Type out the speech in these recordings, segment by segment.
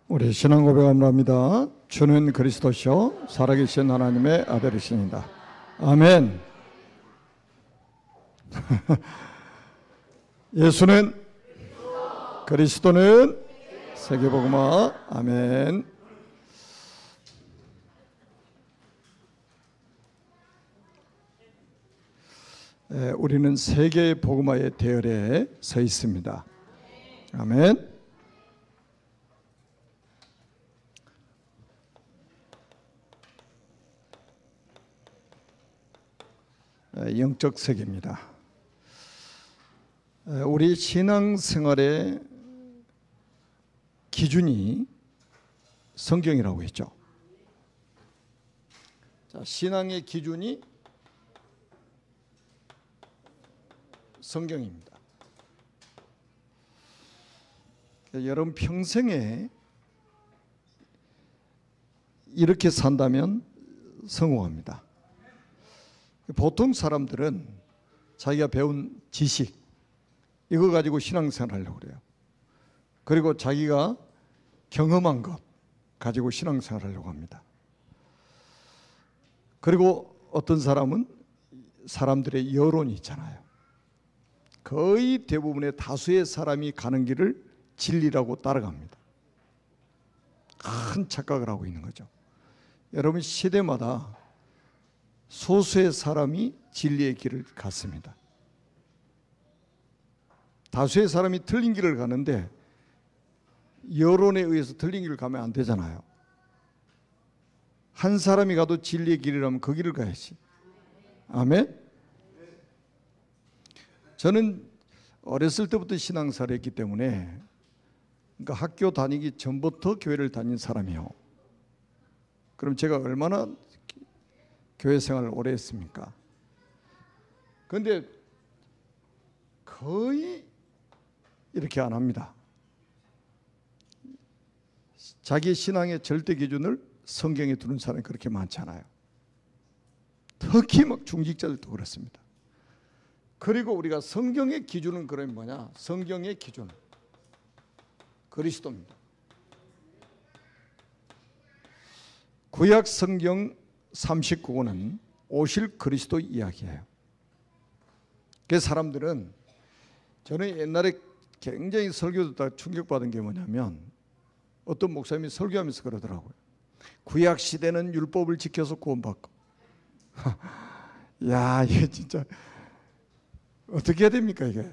우리 신앙 고백합니다. 주는 그리스도시요 살아계신 하나님의 아들이십니다. 아멘. 예수는 그리스도는 세계복음화. 아멘. 우리는 세계 복음화의 대열에 서 있습니다. 아멘. 영적 세계입니다. 우리 신앙생활의 기준이 성경이라고 했죠. 자, 신앙의 기준이 성경입니다. 여러분 평생에 이렇게 산다면 성공합니다. 보통 사람들은 자기가 배운 지식 이거 가지고 신앙생활 하려고 그래요. 그리고 자기가 경험한 것 가지고 신앙생활 하려고 합니다. 그리고 어떤 사람은 사람들의 여론이 있잖아요. 거의 대부분의 다수의 사람이 가는 길을 진리라고 따라갑니다. 큰 착각을 하고 있는 거죠. 여러분 시대마다 소수의 사람이 진리의 길을 갔습니다. 다수의 사람이 틀린 길을 가는데 여론에 의해서 틀린 길을 가면 안 되잖아요. 한 사람이 가도 진리의 길이라면 그 길을 가야지. 아멘. 저는 어렸을 때부터 신앙생활을 했기 때문에 그러니까 학교 다니기 전부터 교회를 다닌 사람이요. 그럼 제가 얼마나 교회 생활을 오래 했습니까? 그런데 거의 이렇게 안 합니다. 자기 신앙의 절대 기준을 성경에 두는 사람이 그렇게 많지 않아요. 특히 막 중직자들도 그렇습니다. 그리고 우리가 성경의 기준은 그러면 뭐냐? 성경의 기준 그리스도입니다. 구약 성경 39권은 오실 그리스도 이야기예요. 그 사람들은 저는 옛날에 굉장히 설교 듣다가 충격받은 게 뭐냐면 어떤 목사님이 설교하면서 그러더라고요. 구약 시대는 율법을 지켜서 구원받고 야 이게 진짜 어떻게 해야 됩니까 이게.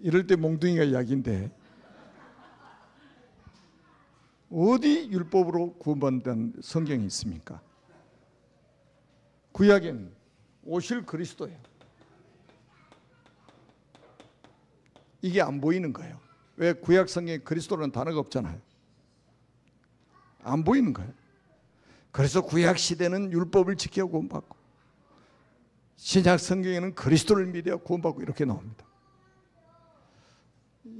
이럴 때 몽둥이가 약인데 어디 율법으로 구원받는 성경이 있습니까? 구약엔 오실 그리스도예요. 이게 안 보이는 거예요. 왜? 구약 성경에 그리스도라는 단어가 없잖아요. 안 보이는 거예요. 그래서 구약 시대는 율법을 지켜 구원받고 신약 성경에는 그리스도를 믿어 구원받고 이렇게 나옵니다.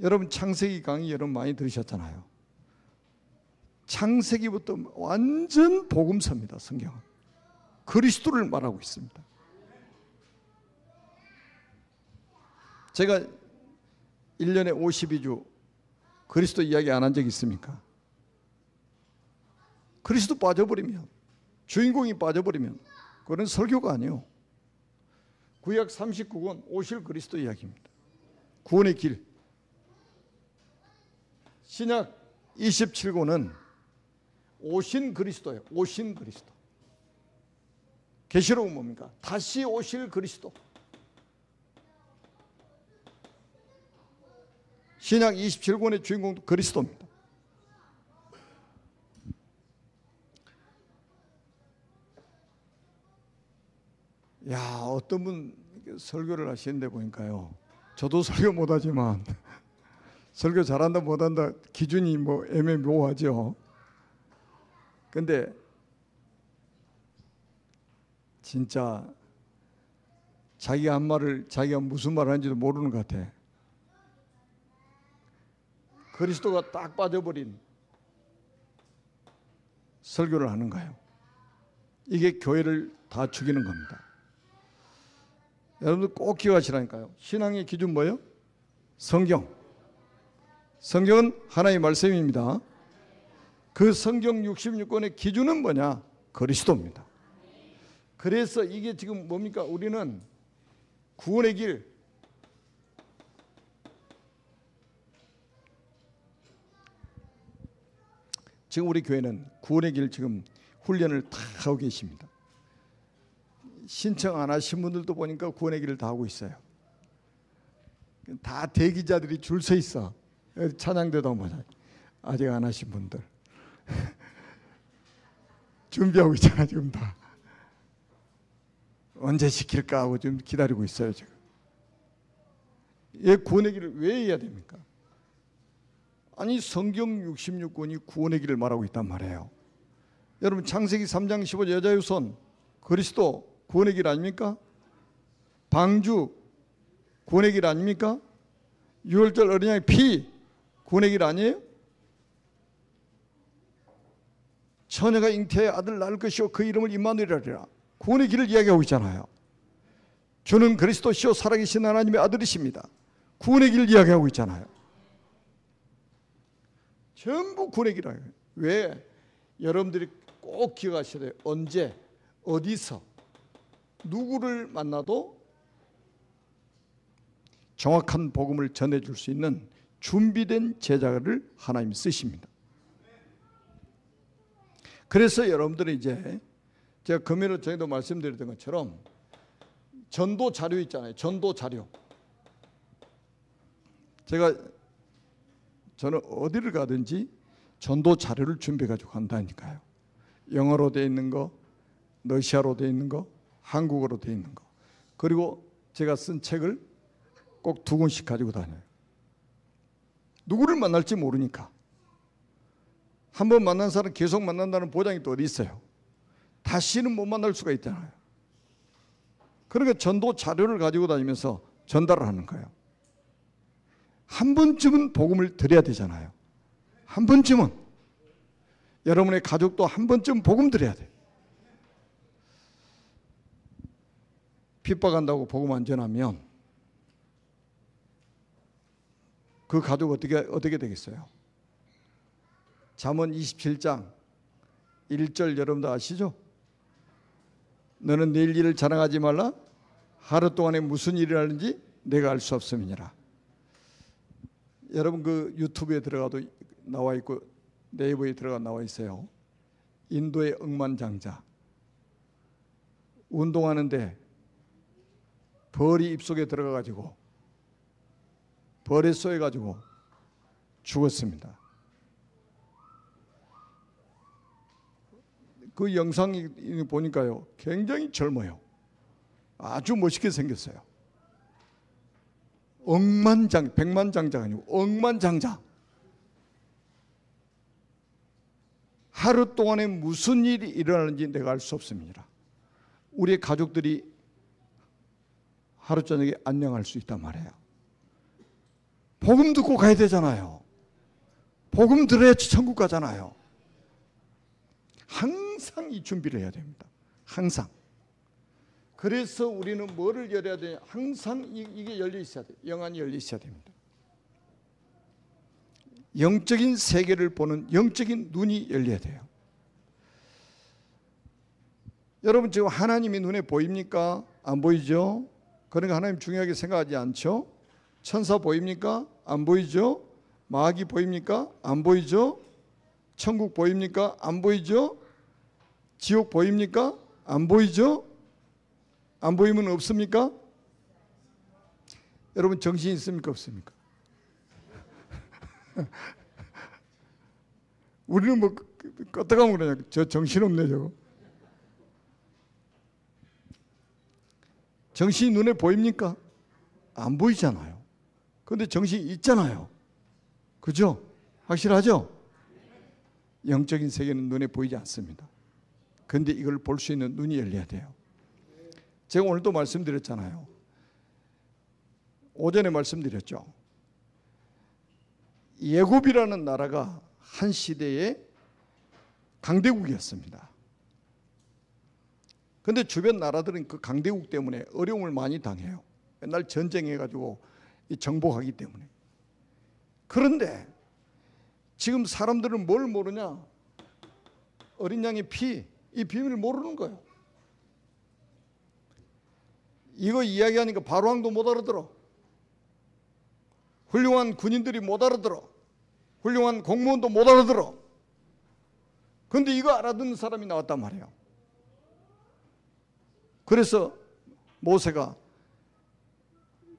여러분 창세기 강의 여러분 많이 들으셨잖아요. 창세기부터 완전 복음서입니다. 성경은. 그리스도를 말하고 있습니다. 제가 1년에 52주 그리스도 이야기 안 한 적 있습니까? 그리스도 빠져버리면 주인공이 빠져버리면 그건 설교가 아니에요. 구약 39권 오실 그리스도 이야기입니다. 구원의 길. 신약 27권은 오신 그리스도예요. 오신 그리스도. 계시록은 뭡니까? 다시 오실 그리스도. 신약 27권의 주인공도 그리스도입니다. 야, 어떤 분 설교를 하시는데 보니까요. 저도 설교 못하지만 설교 잘한다 못한다 기준이 뭐 애매모호하죠. 근데 진짜 자기가 한 말을 자기가 무슨 말을 하는지도 모르는 것 같아. 그리스도가 딱 빠져버린 설교를 하는 거예요. 이게 교회를 다 죽이는 겁니다. 여러분들 꼭 기억하시라니까요. 신앙의 기준 뭐예요? 성경. 성경은 하나님의 말씀입니다. 그 성경 66권의 기준은 뭐냐? 그리스도입니다. 그래서 이게 지금 뭡니까? 우리는 구원의 길, 지금 우리 교회는 구원의 길 지금 훈련을 다 하고 계십니다. 신청 안 하신 분들도 보니까 구원의 길을 다 하고 있어요. 다 대기자들이 줄 서 있어. 찬양대도 한번 아직 안 하신 분들 준비하고 있잖아. 지금 다 언제 시킬까 하고 지금 기다리고 있어요. 지금 얘 구원의 길을 왜 해야 됩니까? 아니 성경 66권이 구원의 길을 말하고 있단 말이에요. 여러분 창세기 3장 15절 여자의 후손 그리스도 구원의 길 아닙니까? 방주 구원의 길 아닙니까? 유월절 어린 양의 피 구원의 길 아니에요? 처녀가 잉태해 아들 낳을 것이요 그 이름을 임마누엘이라 구원의 길을 이야기하고 있잖아요. 주는 그리스도시요 살아계신 하나님의 아들이십니다. 구원의 길을 이야기하고 있잖아요. 전부 구원의 길이에요. 왜? 여러분들이 꼭 기억하셔야 돼요. 언제 어디서 누구를 만나도 정확한 복음을 전해줄 수 있는 준비된 제자를 하나님이 쓰십니다. 그래서 여러분들이 이제 제가 금요일에 저희도 말씀드렸던 것처럼 전도 자료 있잖아요. 전도 자료. 저는 어디를 가든지 전도 자료를 준비해 가지고 간다니까요. 영어로 되어 있는 거, 러시아로 되어 있는 거, 한국어로 되어 있는 거. 그리고 제가 쓴 책을 꼭 2권씩 가지고 다녀요. 누구를 만날지 모르니까. 한 번 만난 사람 계속 만난다는 보장이 또 어디 있어요? 다시는 못 만날 수가 있잖아요. 그러니까 전도 자료를 가지고 다니면서 전달을 하는 거예요. 한 번쯤은 복음을 드려야 되잖아요. 한 번쯤은. 여러분의 가족도 한 번쯤 복음 드려야 돼요. 핍박한다고 복음 안 전하면 그 가족 어떻게 되겠어요? 잠언 27장 1절 여러분도 아시죠? 너는 내일 일을 자랑하지 말라. 하루 동안에 무슨 일을 하는지 내가 알 수 없음이니라. 여러분 그 유튜브에 들어가도 나와 있고 네이버에 들어가 나와 있어요. 인도의 억만장자. 운동하는데 벌이 입속에 들어가 가지고 벌에 쏘여 가지고 죽었습니다. 그 영상이 보니까요 굉장히 젊어요. 아주 멋있게 생겼어요. 억만장, 백만장자가 아니고 억만장자. 하루 동안에 무슨 일이 일어나는지 내가 알 수 없습니다. 우리의 가족들이 하루 저녁에 안녕할 수 있단 말이에요. 복음 듣고 가야 되잖아요. 복음 들어야지 천국 가잖아요. 항상 이 준비를 해야 됩니다. 항상. 그래서 우리는 뭐를 열어야 되냐? 항상 이게 열려 있어야 돼요. 영안이 열려 있어야 됩니다. 영적인 세계를 보는 영적인 눈이 열려야 돼요. 여러분 지금 하나님이 눈에 보입니까? 안 보이죠? 그러니까 하나님 중요하게 생각하지 않죠? 천사 보입니까? 안 보이죠? 마귀 보입니까? 안 보이죠? 천국 보입니까? 안 보이죠? 지옥 보입니까? 안 보이죠? 안 보이면 없습니까? 여러분 정신 있습니까? 없습니까? 우리는 뭐 껐다가면 그러냐. 저 정신없네 저거. 정신이 눈에 보입니까? 안 보이잖아요. 그런데 정신이 있잖아요. 그죠? 확실하죠? 영적인 세계는 눈에 보이지 않습니다. 그런데 이걸 볼 수 있는 눈이 열려야 돼요. 제가 오늘도 말씀드렸잖아요. 오전에 말씀드렸죠. 예굽이라는 나라가 한 시대의 강대국이었습니다. 그런데 주변 나라들은 그 강대국 때문에 어려움을 많이 당해요. 맨날 전쟁해가지고 정복하기 때문에. 그런데 지금 사람들은 뭘 모르냐? 어린 양의 피, 이 비밀을 모르는 거예요. 이거 이야기하니까 바로왕도 못 알아들어. 훌륭한 군인들이 못 알아들어. 훌륭한 공무원도 못 알아들어. 그런데 이거 알아듣는 사람이 나왔단 말이에요. 그래서 모세가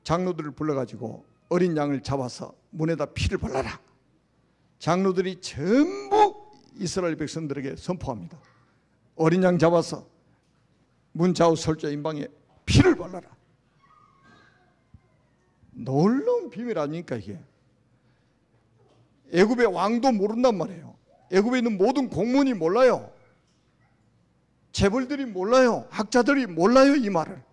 장로들을 불러가지고 어린 양을 잡아서 문에다 피를 발라라. 장로들이 전부 이스라엘 백성들에게 선포합니다. 어린 양 잡아서 문 좌우 설자 임방에 피를 발라라. 놀라운 비밀 아닙니까 이게. 애굽의 왕도 모른단 말이에요. 애굽에 있는 모든 공무원이 몰라요. 재벌들이 몰라요. 학자들이 몰라요. 이 말을.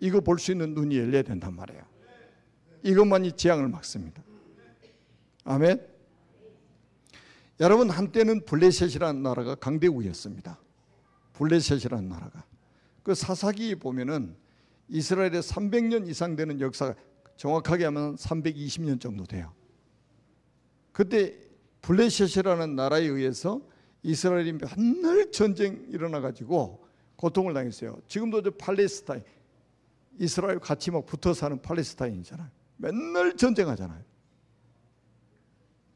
이거 볼 수 있는 눈이 열려야 된단 말이에요. 이것만이 재앙을 막습니다. 아멘. 여러분, 한때는 블레셋이라는 나라가 강대국이었습니다. 블레셋이라는 나라가. 그 사사기에 보면은 이스라엘의 300년 이상 되는 역사가, 정확하게 하면 320년 정도 돼요. 그때 블레셋이라는 나라에 의해서 이스라엘이 맨날 전쟁 일어나가지고 고통을 당했어요. 지금도 저 팔레스타인, 이스라엘 같이 막 붙어 사는 팔레스타인이잖아요. 맨날 전쟁하잖아요.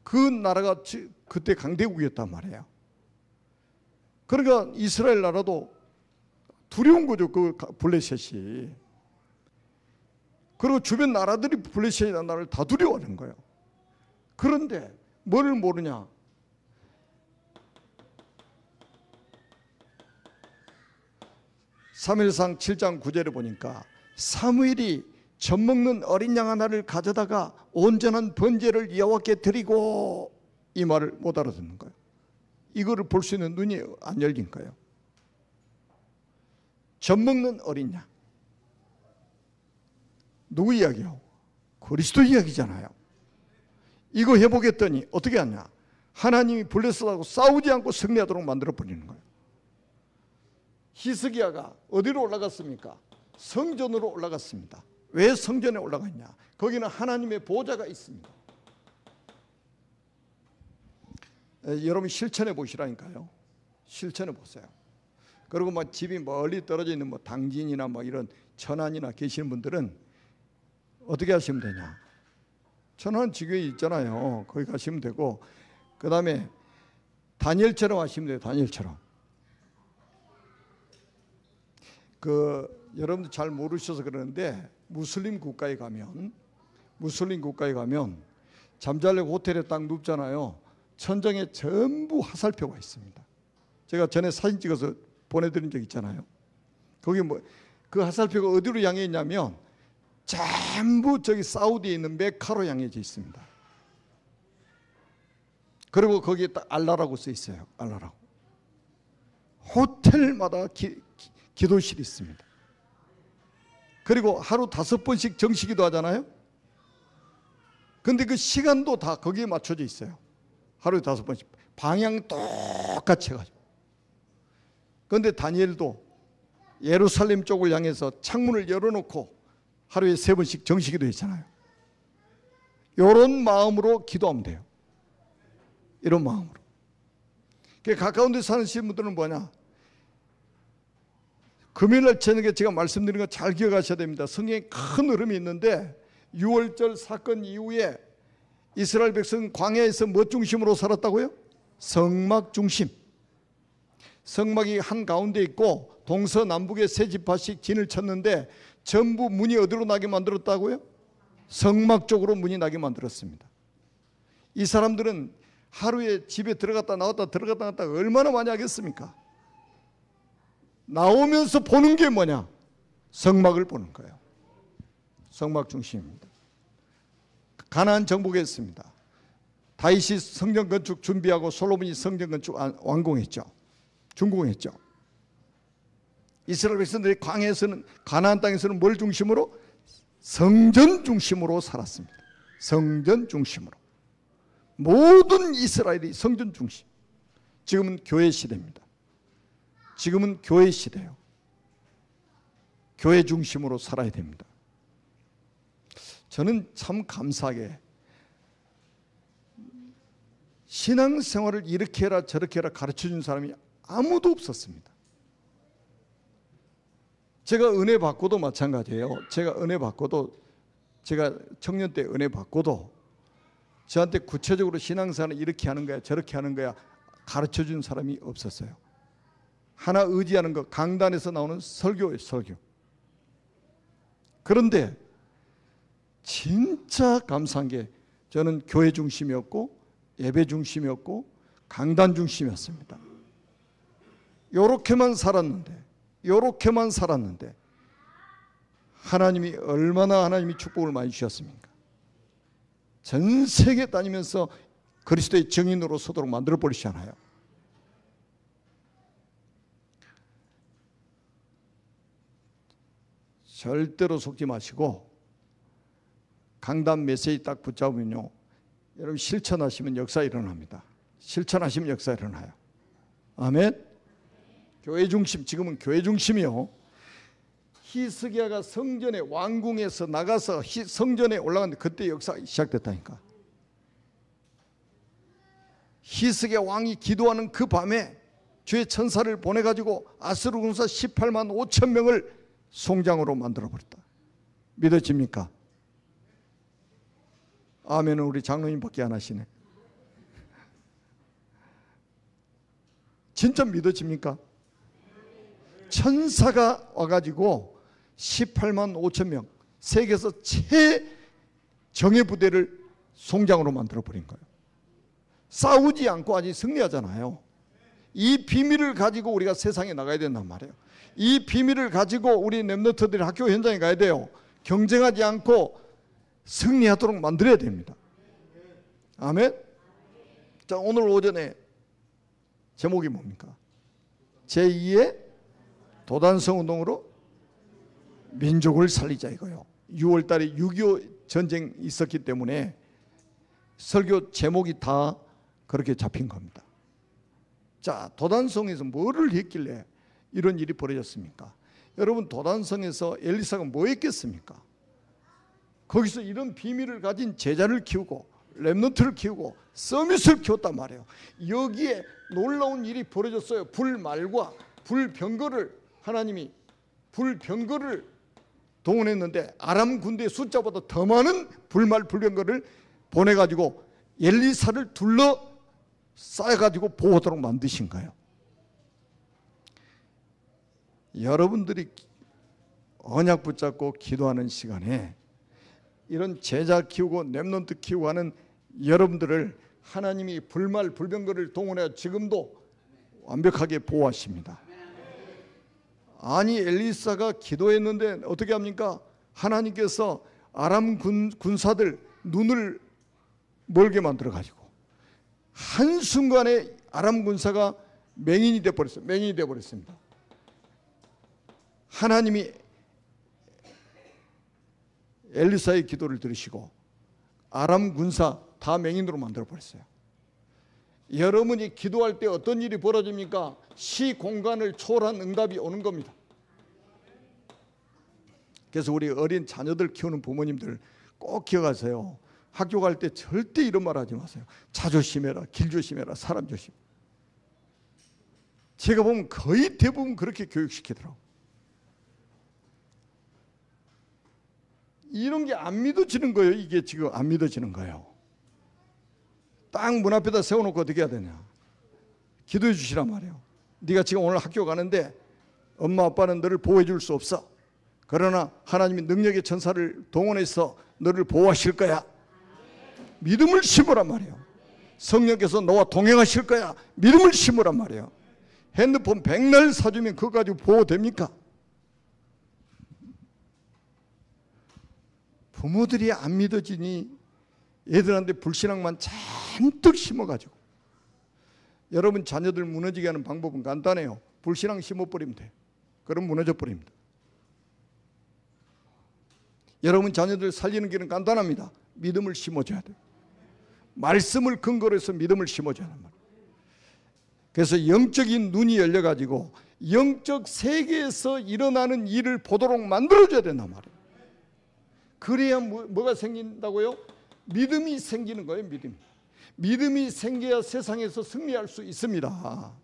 그 나라가 그때 강대국이었단 말이에요. 그러니까 이스라엘 나라도 두려운 거죠. 그 블레셋이. 그리고 주변 나라들이 블레셋이라는 나라를 다 두려워하는 거예요. 그런데 뭐를 모르냐? 사무엘상 7장 9절에 보니까 사무엘이 젖먹는 어린 양 하나를 가져다가 온전한 번제를 여호와께 드리고, 이 말을 못 알아듣는 거예요. 이거를 볼 수 있는 눈이 안 열린 거예요. 젖먹는 어린 양. 누구 이야기요? 그리스도 이야기잖아요. 이거 해보겠더니 어떻게 하냐? 하나님이 블레셋하고 싸우지 않고 승리하도록 만들어 버리는 거예요. 히스기야가 어디로 올라갔습니까? 성전으로 올라갔습니다. 왜 성전에 올라갔냐? 거기는 하나님의 보좌가 있습니다. 여러분 실천해 보시라니까요. 실천해 보세요. 그리고 뭐 집이 멀리 떨어져 있는 뭐 당진이나 뭐 이런 천안이나 계시는 분들은 어떻게 하시면 되냐? 천안 지교에 있잖아요. 거기 가시면 되고, 그 다음에 다니엘처럼 하시면 돼요. 다니엘처럼. 여러분들 잘 모르셔서 그러는데 무슬림 국가에 가면 잠자려고 호텔에 딱 눕잖아요. 천장에 전부 화살표가 있습니다. 제가 전에 사진 찍어서 보내드린 적 있잖아요. 거기 그 화살표가 어디로 향해 있냐면 전부 저기 사우디에 있는 메카로 향해져 있습니다. 그리고 거기에 딱 알라라고 써 있어요. 알라라고. 호텔마다 기도실이 있습니다. 그리고 하루 5번씩 정시기도 하잖아요. 근데 그 시간도 다 거기에 맞춰져 있어요. 하루에 5번씩 방향 똑같이 해가지고. 그런데 다니엘도 예루살렘 쪽을 향해서 창문을 열어놓고 하루에 3번씩 정시기도 했잖아요. 이런 마음으로 기도하면 돼요. 이런 마음으로. 가까운 데 사시는 분들은 뭐냐? 금요일날 저녁에 제가 말씀드린 거 잘 기억하셔야 됩니다. 성경에 큰 흐름이 있는데 6월절 사건 이후에 이스라엘 백성 광야에서 뭐 중심으로 살았다고요? 성막 중심. 성막이 한가운데 있고 동서남북에 세 지파씩 진을 쳤는데 전부 문이 어디로 나게 만들었다고요? 성막 쪽으로 문이 나게 만들었습니다. 이 사람들은 하루에 집에 들어갔다 나왔다 들어갔다 나왔다 얼마나 많이 하겠습니까? 나오면서 보는 게 뭐냐? 성막을 보는 거예요. 성막 중심입니다. 가나안 정복했습니다. 다윗이 성전 건축 준비하고 솔로몬이 성전 건축 완공했죠. 준공했죠. 이스라엘 백성들이 광야에서는, 가나안 땅에서는 뭘 중심으로? 성전 중심으로 살았습니다. 성전 중심으로. 모든 이스라엘이 성전 중심. 지금은 교회 시대입니다. 지금은 교회 시대예요. 교회 중심으로 살아야 됩니다. 저는 참 감사하게 신앙생활을 이렇게 해라 저렇게 해라 가르쳐준 사람이 아무도 없었습니다. 제가 은혜 받고도 마찬가지예요. 제가 은혜 받고도, 제가 청년 때 은혜 받고도 저한테 구체적으로 신앙생활을 이렇게 하는 거야 저렇게 하는 거야 가르쳐준 사람이 없었어요. 하나 의지하는 거 강단에서 나오는 설교예요. 설교. 그런데 진짜 감사한 게 저는 교회 중심이었고 예배 중심이었고 강단 중심이었습니다. 요렇게만 살았는데 하나님이 얼마나 하나님이 축복을 많이 주셨습니까? 전 세계 다니면서 그리스도의 증인으로 서도록 만들어 버리시잖아요. 절대로 속지 마시고 강단 메시지 딱 붙잡으면요, 여러분 실천하시면 역사 일어납니다. 실천하시면 역사 일어나요. 아멘. 교회 중심, 지금은 교회 중심이요. 히스기야가 성전에 왕궁에서 나가서 성전에 올라갔는데 그때 역사가 시작됐다니까. 히스기야 왕이 기도하는 그 밤에 주의 천사를 보내가지고 아스루 군사 18만 5천 명을 송장으로 만들어버렸다. 믿어집니까? 아멘은 우리 장로님밖에 안 하시네. 진짜 믿어집니까? 천사가 와가지고 18만 5천 명, 세계에서 최정예 부대를 송장으로 만들어버린 거예요. 싸우지 않고 아직 승리하잖아요. 이 비밀을 가지고 우리가 세상에 나가야 된단 말이에요. 이 비밀을 가지고 우리 렘넌트들이 학교 현장에 가야 돼요. 경쟁하지 않고 승리하도록 만들어야 됩니다. 아멘. 자, 오늘 오전에 제목이 뭡니까? 제2의 도단성 운동으로 민족을 살리자 이거요. 6월 달에 6.25 전쟁이 있었기 때문에 설교 제목이 다 그렇게 잡힌 겁니다. 자, 도단성에서 뭐를 했길래 이런 일이 벌어졌습니까? 여러분, 도단성에서 엘리사가 뭐 했겠습니까? 거기서 이런 비밀을 가진 제자를 키우고 렘넌트를 키우고 서밋을 키웠단 말이에요. 여기에 놀라운 일이 벌어졌어요. 불말과 불병거를, 하나님이 불병거를 동원했는데 아람 군대의 숫자보다 더 많은 불말 불병거를 보내가지고 엘리사를 둘러싸여가지고 보호하도록 만드신 거예요. 여러분들이 언약 붙잡고 기도하는 시간에 이런 제자 키우고 렘넌트 키우고 하는 여러분들을 하나님이 불말 불병거를 동원해 지금도 완벽하게 보호하십니다. 아니, 엘리사가 기도했는데 어떻게 합니까? 하나님께서 아람 군사들 눈을 멀게 만들어 가지고 한순간에 아람 군사가 맹인이 되어 버렸어요. 맹인이 되어 버렸습니다. 하나님이 엘리사의 기도를 들으시고 아람 군사 다 맹인으로 만들어 버렸어요. 여러분이 기도할 때 어떤 일이 벌어집니까? 시공간을 초월한 응답이 오는 겁니다. 그래서 우리 어린 자녀들 키우는 부모님들 꼭 기억하세요. 학교 갈 때 절대 이런 말 하지 마세요. 차 조심해라, 길 조심해라, 사람 조심. 제가 보면 거의 대부분 그렇게 교육시키더라고요. 이런 게 안 믿어지는 거예요. 이게 지금 안 믿어지는 거예요. 딱 문 앞에다 세워놓고 어떻게 해야 되냐? 기도해 주시란 말이에요. 네가 지금 오늘 학교 가는데 엄마 아빠는 너를 보호해 줄 수 없어. 그러나 하나님이 능력의 천사를 동원해서 너를 보호하실 거야. 믿음을 심으란 말이에요. 성령께서 너와 동행하실 거야. 믿음을 심으란 말이에요. 핸드폰 백날 사주면 그거 가지고 보호됩니까? 부모들이 안 믿어지니 애들한테 불신앙만 잔뜩 심어가지고, 여러분 자녀들 무너지게 하는 방법은 간단해요. 불신앙 심어버리면 돼요. 그럼 무너져 버립니다. 여러분 자녀들 살리는 길은 간단합니다. 믿음을 심어줘야 돼요. 말씀을 근거로 해서 믿음을 심어줘야 한단 말이에요. 그래서 영적인 눈이 열려가지고 영적 세계에서 일어나는 일을 보도록 만들어줘야 된단 말이에요. 그래야 뭐가 생긴다고요? 믿음이 생기는 거예요. 믿음. 믿음이 생겨야 세상에서 승리할 수 있습니다.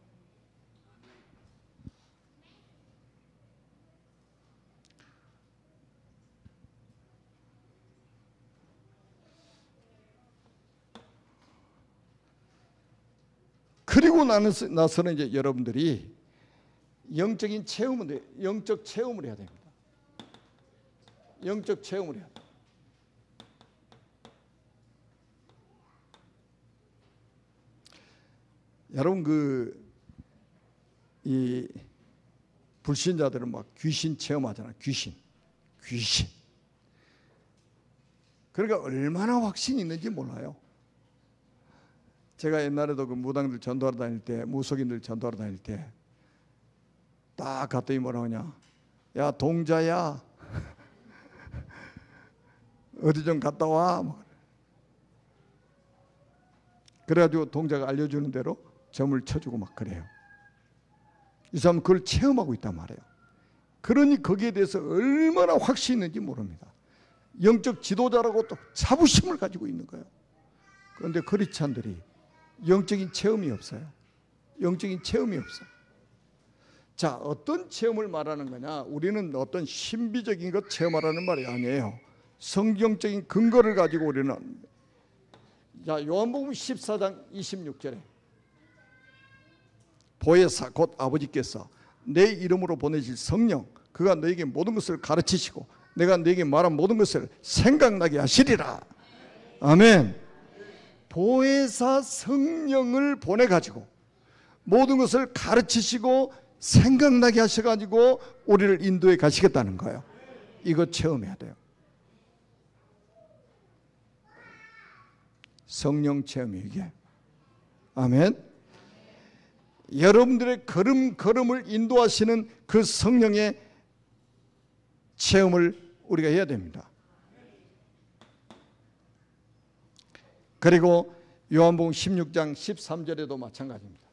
그리고 나서는 이제 여러분들이 영적 체험을 해야 됩니다. 영적 체험을 해야 돼요. 여러분 이 불신자들은 막 귀신 체험하잖아요. 귀신. 그러니까 얼마나 확신이 있는지 몰라요. 제가 옛날에도 그 무당들 전도하러 다닐 때, 무속인들 전도하러 다닐 때 딱 갔더니 뭐라고 하냐, 야 동자야 어디 좀 갔다 와. 그래가지고 동자가 알려주는 대로 점을 쳐주고 막 그래요. 이 사람은 그걸 체험하고 있단 말이에요. 그러니 거기에 대해서 얼마나 확신이 있는지 모릅니다. 영적 지도자라고 또 자부심을 가지고 있는 거예요. 그런데 크리스찬들이 영적인 체험이 없어요. 영적인 체험이 없어요. 자, 어떤 체험을 말하는 거냐? 우리는 어떤 신비적인 것 체험하라는 말이 아니에요. 성경적인 근거를 가지고 우리는, 자, 요한복음 14장 26절에 보혜사 곧 아버지께서 내 이름으로 보내실 성령, 그가 너에게 모든 것을 가르치시고 내가 너에게 말한 모든 것을 생각나게 하시리라. 아멘. 보혜사 성령을 보내가지고 모든 것을 가르치시고 생각나게 하셔가지고 우리를 인도해 가시겠다는 거예요. 이거 체험해야 돼요. 성령 체험이 이게. 아멘. 여러분들의 걸음걸음을 인도하시는 그 성령의 체험을 우리가 해야 됩니다. 그리고 요한복음 16장 13절에도 마찬가지입니다.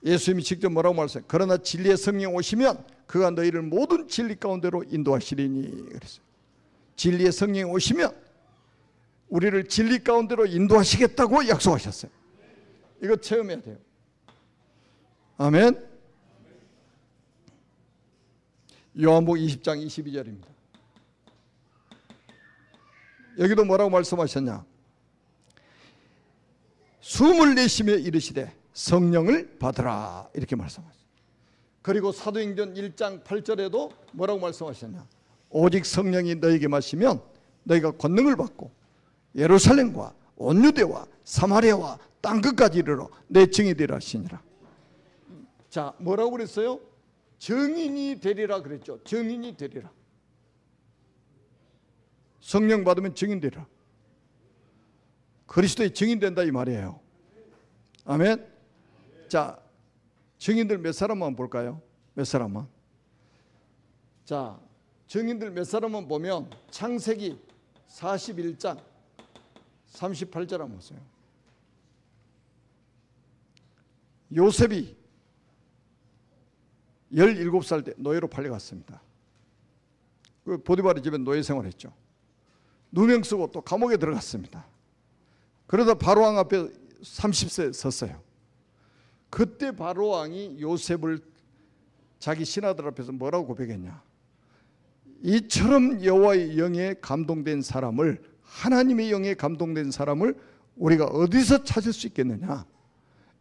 예수님이 직접 뭐라고 말했어요? 그러나 진리의 성령 오시면 그가 너희를 모든 진리 가운데로 인도하시리니 그랬어요. 진리의 성령이 오시면 우리를 진리 가운데로 인도하시겠다고 약속하셨어요. 이거 체험해야 돼요. 아멘. 요한복음 20장 22절입니다. 여기도 뭐라고 말씀하셨냐? 숨을 내쉬며 이르시되 성령을 받으라 이렇게 말씀하셨어요. 그리고 사도행전 1장 8절에도 뭐라고 말씀하셨냐? 오직 성령이 너에게 마시면 너희가 권능을 받고 예루살렘과 온 유대와 사마리아와 땅끝까지 이르러 내 증인이 되리라 하시니라. 자, 뭐라고 그랬어요? 증인이 되리라 그랬죠. 증인이 되리라. 성령 받으면 증인 되리라. 그리스도의 증인 된다 이 말이에요. 아멘. 자, 증인들 몇 사람만 볼까요? 몇 사람만? 자, 증인들 몇 사람만 보면 창세기 41장 38절 한번 보세요. 요셉이 17살 때 노예로 팔려갔습니다. 그 보디바르 집에 노예 생활했죠. 누명 쓰고 또 감옥에 들어갔습니다. 그러다 바로왕 앞에 30세 섰어요. 그때 바로왕이 요셉을 자기 신하들 앞에서 뭐라고 고백했냐? 이처럼 여호와의 영에 감동된 사람을, 하나님의 영에 감동된 사람을 우리가 어디서 찾을 수 있겠느냐?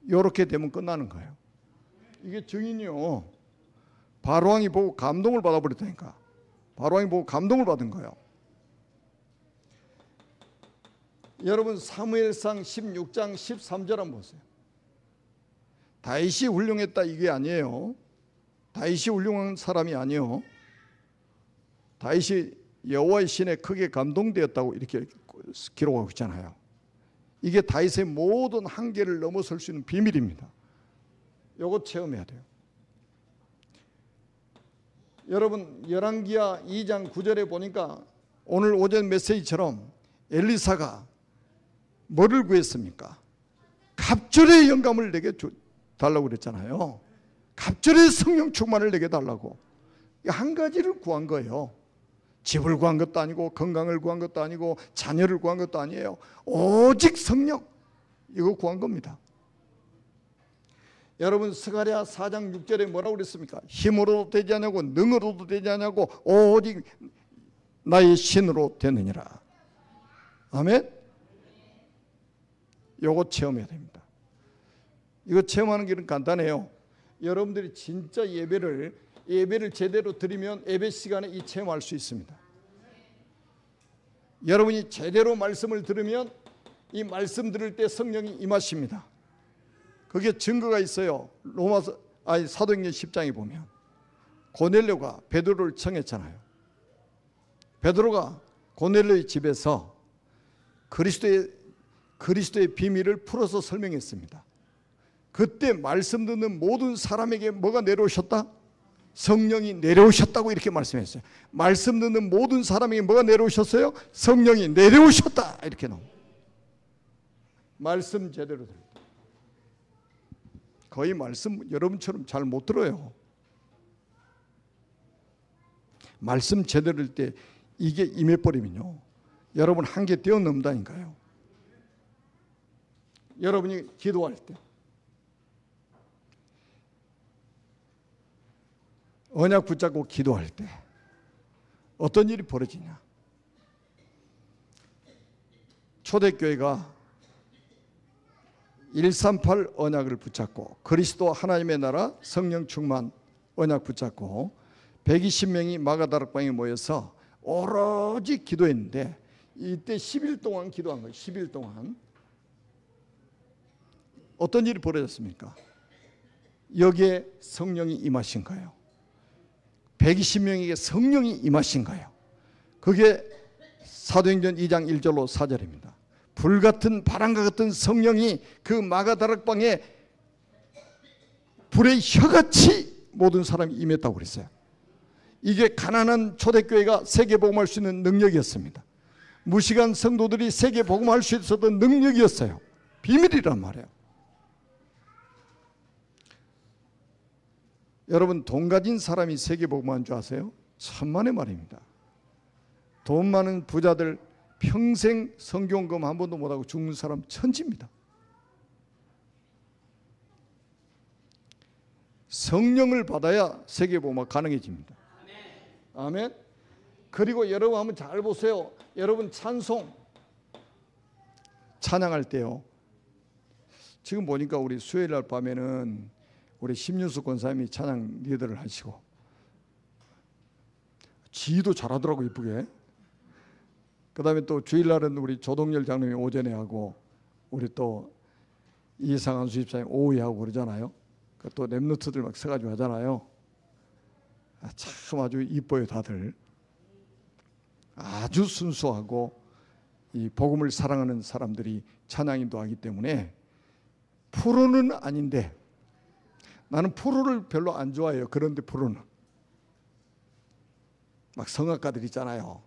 이렇게 되면 끝나는 거예요. 이게 증인이요. 바로왕이 보고 감동을 받아버렸다니까. 바로왕이 보고 감동을 받은 거예요. 여러분 사무엘상 16장 13절 한번 보세요. 다윗이 훌륭했다 이게 아니에요. 다윗이 훌륭한 사람이 아니에요. 다윗이 여호와의 신에 크게 감동되었다고 이렇게 기록하고 있잖아요. 이게 다윗의 모든 한계를 넘어설 수 있는 비밀입니다. 이거 체험해야 돼요. 여러분 열왕기하 2장 9절에 보니까 오늘 오전 메시지처럼 엘리사가 뭐를 구했습니까? 갑절의 영감을 내게 달라고 그랬잖아요. 갑절의 성령 충만을 내게 달라고. 한 가지를 구한 거예요. 집을 구한 것도 아니고 건강을 구한 것도 아니고 자녀를 구한 것도 아니에요. 오직 성령, 이거 구한 겁니다. 여러분 스가랴 4장 6절에 뭐라고 그랬습니까? 힘으로도 되지 않냐고 능으로도 되지 않냐고 오직 나의 신으로 되느니라. 아멘. 요거 체험해야 됩니다. 이거 체험하는 길은 간단해요. 여러분들이 진짜 예배를 제대로 드리면 예배 시간에 이 체험할 수 있습니다. 여러분이 제대로 말씀을 들으면 이 말씀 들을 때 성령이 임하십니다. 그게 증거가 있어요. 사도행전 10장에 보면 고넬료가 베드로를 청했잖아요. 베드로가 고넬료의 집에서 그리스도의 비밀을 풀어서 설명했습니다. 그때 말씀 듣는 모든 사람에게 뭐가 내려오셨다? 성령이 내려오셨다고 이렇게 말씀했어요. 말씀 듣는 모든 사람에게 뭐가 내려오셨어요? 성령이 내려오셨다 이렇게 나옵니다. 말씀 제대로 들을 때 거의 말씀 여러분처럼 잘 못 들어요. 말씀 제대로 들을 때 이게 임해버리면요 여러분 한계 뛰어넘다니까요. 여러분이 기도할 때 언약 붙잡고 기도할 때 어떤 일이 벌어지냐. 초대교회가 138 언약을 붙잡고 그리스도 하나님의 나라 성령 충만 언약 붙잡고 120명이 마가다락방에 모여서 오로지 기도했는데 이때 10일 동안 기도한 거예요. 10일 동안 어떤 일이 벌어졌습니까? 여기에 성령이 임하신 거예요. 120명에게 성령이 임하신 거예요. 그게 사도행전 2장 1절로 4절입니다. 불같은 바람과 같은 성령이 그 마가다락방에 불의 혀같이 모든 사람이 임했다고 그랬어요. 이게 가난한 초대교회가 세계복음할 수 있는 능력이었습니다. 무식한 성도들이 세계복음할 수 있었던 능력이었어요. 비밀이란 말이에요. 여러분 돈 가진 사람이 세계복음한 줄 아세요? 천만의 말입니다. 돈 많은 부자들 평생 성경검 한 번도 못하고 죽는 사람 천지입니다. 성령을 받아야 세계복음화 가능해집니다. 아멘. 그리고 여러분 한번 잘 보세요. 여러분 찬양할 때요. 지금 보니까 우리 수요일날 밤에는 우리 심윤수 권사님이 찬양 리더를 하시고 지휘도 잘하더라고 이쁘게. 그 다음에 또 주일날은 우리 조동열 장로님이 오전에 하고 우리 또 이상한 수집사님 오후에 하고 그러잖아요. 또 랩노트들 막 서가지고 하잖아요. 참 아주 이뻐요 다들. 아주 순수하고 이 복음을 사랑하는 사람들이 찬양 인도하기 때문에 프로는 아닌데 나는 프로를 별로 안 좋아해요. 그런데 프로는 막 성악가들 있잖아요.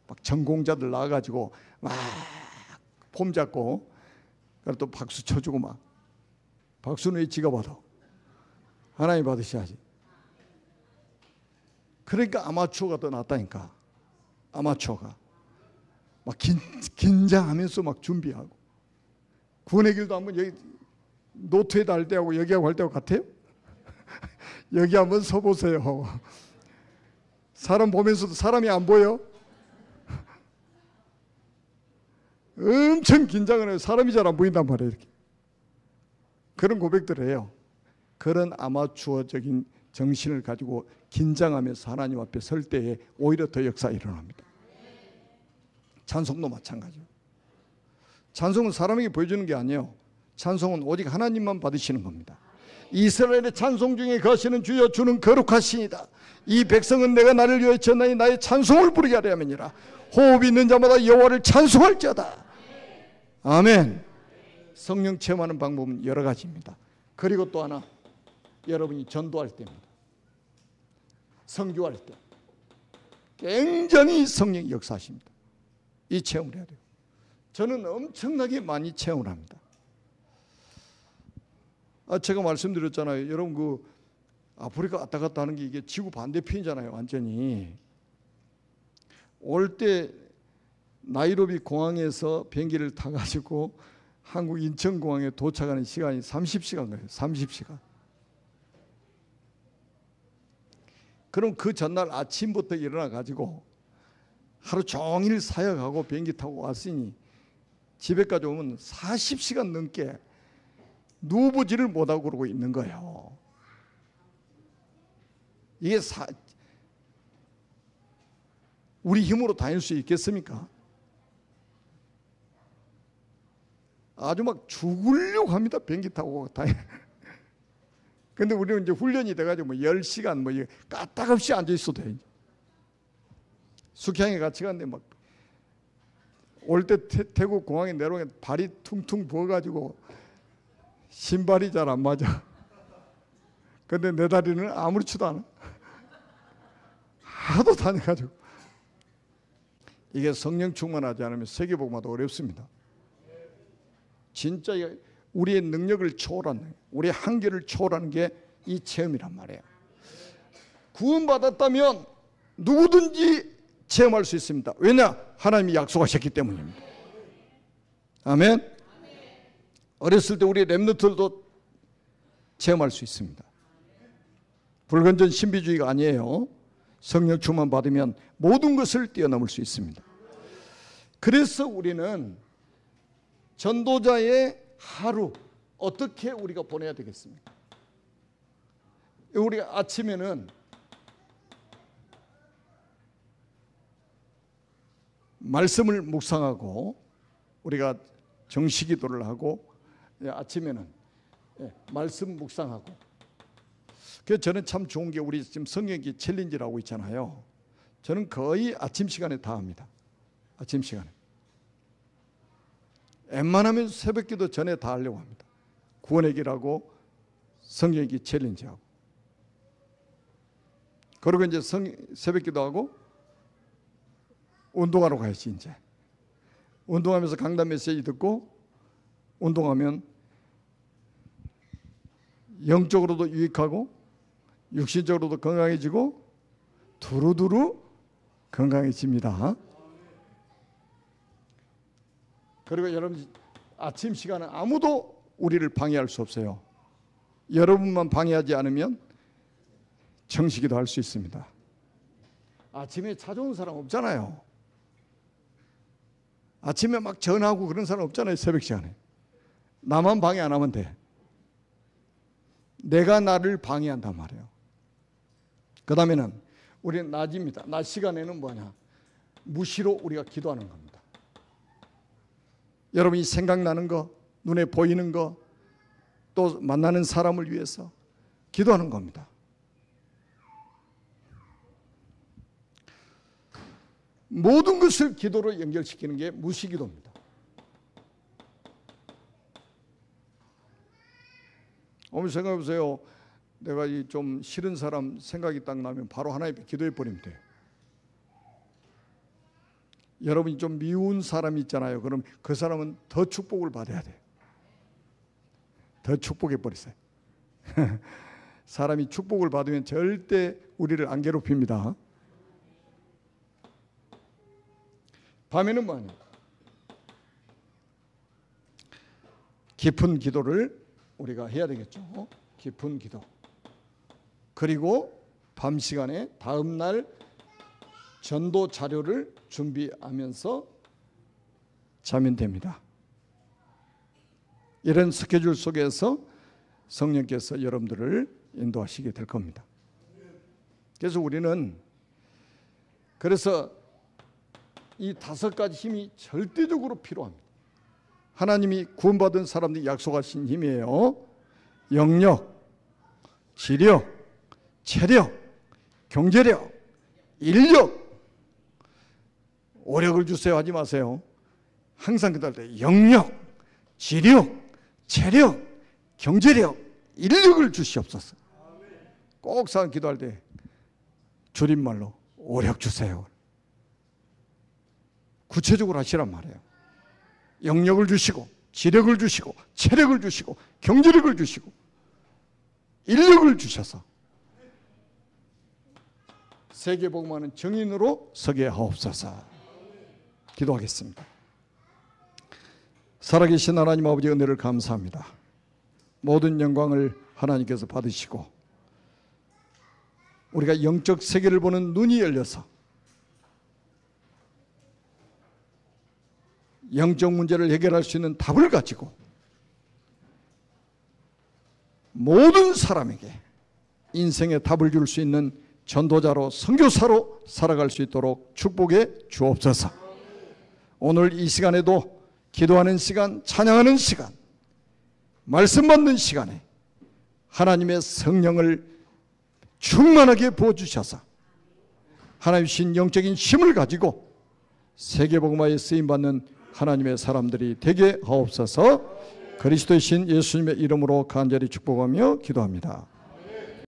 막 전공자들 나와가지고 막 폼 잡고 그리고 또 박수 쳐주고 막 박수는 왜 지가 받아? 하나님 받으셔야지. 그러니까 아마추어가 더 낫다니까. 아마추어가 막 긴장하면서 막 준비하고 구원의 길도 한번 여기 노트에다 할 때하고 여기하고 할 때하고 같아요? 여기 한번 서보세요. 사람 보면서도 사람이 안 보여? 엄청 긴장을 해요. 사람이 잘 안 보인단 말이에요. 이렇게. 그런 고백들을 해요. 그런 아마추어적인 정신을 가지고 긴장하면서 하나님 앞에 설 때에 오히려 더 역사가 일어납니다. 찬송도 마찬가지예요. 찬송은 사람에게 보여주는 게 아니에요. 찬송은 오직 하나님만 받으시는 겁니다. 이스라엘의 찬송 중에 거하시는 주여 주는 거룩하시니다. 이 백성은 내가 나를 위하여 전하니 나의 찬송을 부르게 하려 함이니라. 호흡이 있는 자마다 여호와를 찬송할지어다. 아멘. 성령 체험하는 방법은 여러 가지입니다. 그리고 또 하나, 여러분이 전도할 때입니다. 선교할 때 굉장히 성령이 역사하십니다. 이 체험을 해야 돼요. 저는 엄청나게 많이 체험을 합니다. 제가 말씀드렸잖아요. 여러분 그 아프리카 왔다 갔다 하는 게 이게 지구 반대편이잖아요. 완전히. 올 때 나이로비 공항에서 비행기를 타가지고 한국 인천공항에 도착하는 시간이 30시간 걸려요. 30시간. 그럼 그 전날 아침부터 일어나가지고 하루 종일 사역하고 비행기 타고 왔으니 집에까지 오면 40시간 넘게 누워보지를 못하고 그러고 있는 거예요. 이게 우리 힘으로 다닐 수 있겠습니까? 아주 막 죽으려고 합니다. 비행기 타고 다니. 근데 우리는 이제 훈련이 돼가지고 뭐 10시간 뭐 까딱없이 앉아 있어도 돼. 숙향에 같이 갔는데 막 올 때 태국 공항에 내려오면 발이 퉁퉁 부어가지고 신발이 잘 안 맞아. 근데 내 다리는 아무렇지도 않아. 하도 다녀가지고. 이게 성령 충만하지 않으면 세계복음화도 어렵습니다. 진짜 우리의 능력을 초월하는, 우리의 한계를 초월하는 게 이 체험이란 말이에요. 구원받았다면 누구든지 체험할 수 있습니다. 왜냐? 하나님이 약속하셨기 때문입니다. 아멘. 어렸을 때 우리 렘넌트들도 체험할 수 있습니다. 불건전 신비주의가 아니에요. 성령 충만 받으면 모든 것을 뛰어넘을 수 있습니다. 그래서 우리는 전도자의 하루 어떻게 우리가 보내야 되겠습니까? 우리가 아침에는 말씀을 묵상하고 우리가 정시기도를 하고 아침에는 말씀 묵상하고. 그래서 저는 참 좋은 게 우리 지금 성경기 챌린지라고 있잖아요. 저는 거의 아침 시간에 다 합니다. 아침 시간에. 웬만하면 새벽기도 전에 다 하려고 합니다. 구원의 길하고 성경기 챌린지하고. 그리고 이제 새벽기도 하고 운동하러 가야지 이제. 운동하면서 강단 메시지 듣고 운동하면 영적으로도 유익하고 육신적으로도 건강해지고 두루두루 건강해집니다. 그리고 여러분 아침 시간은 아무도 우리를 방해할 수 없어요. 여러분만 방해하지 않으면 정시기도 할 수 있습니다. 아침에 찾아오는 사람 없잖아요. 아침에 막 전화하고 그런 사람 없잖아요. 새벽 시간에. 나만 방해 안 하면 돼. 내가 나를 방해한단 말이에요. 그 다음에는 우리는 낮입니다. 낮 시간에는 뭐냐? 무시로 우리가 기도하는 겁니다. 여러분이 생각나는 거, 눈에 보이는 거, 또 만나는 사람을 위해서 기도하는 겁니다. 모든 것을 기도로 연결시키는 게 무시기도입니다. 어머니 생각해 보세요. 내가 좀 싫은 사람 생각이 딱 나면 바로 하나님께 기도해 버리면 돼요. 여러분이 좀 미운 사람이 있잖아요. 그럼 그 사람은 더 축복을 받아야 돼요. 더 축복해 버리세요. 사람이 축복을 받으면 절대 우리를 안 괴롭힙니다. 밤에는 뭐냐? 깊은 기도를 우리가 해야 되겠죠. 깊은 기도. 그리고 밤 시간에 다음 날 전도 자료를 준비하면서 자면 됩니다. 이런 스케줄 속에서 성령께서 여러분들을 인도하시게 될 겁니다. 그래서 우리는 이 5가지 힘이 절대적으로 필요합니다. 하나님이 구원받은 사람들이 약속하신 힘이에요. 영력, 지력, 체력, 경제력, 인력. 오력을 주세요 하지 마세요. 항상 기도할 때 영력, 지력, 체력, 경제력, 인력을 주시옵소서. 꼭 기도할 때 줄임말로 오력 주세요. 구체적으로 하시란 말이에요. 영력을 주시고 지력을 주시고 체력을 주시고 경제력을 주시고 인력을 주셔서 세계복음화는 정인으로 서게 하옵소서. 기도하겠습니다. 살아계신 하나님 아버지 은혜를 감사합니다. 모든 영광을 하나님께서 받으시고 우리가 영적 세계를 보는 눈이 열려서 영적 문제를 해결할 수 있는 답을 가지고 모든 사람에게 인생의 답을 줄 수 있는 전도자로 선교사로 살아갈 수 있도록 축복해 주옵소서. 오늘 이 시간에도 기도하는 시간, 찬양하는 시간, 말씀 받는 시간에 하나님의 성령을 충만하게 부어주셔서 하나님 주신 영적인 힘을 가지고 세계복음화에 쓰임받는 하나님의 사람들이 되게 하옵소서. 그리스도의 신 예수님의 이름으로 간절히 축복하며 기도합니다.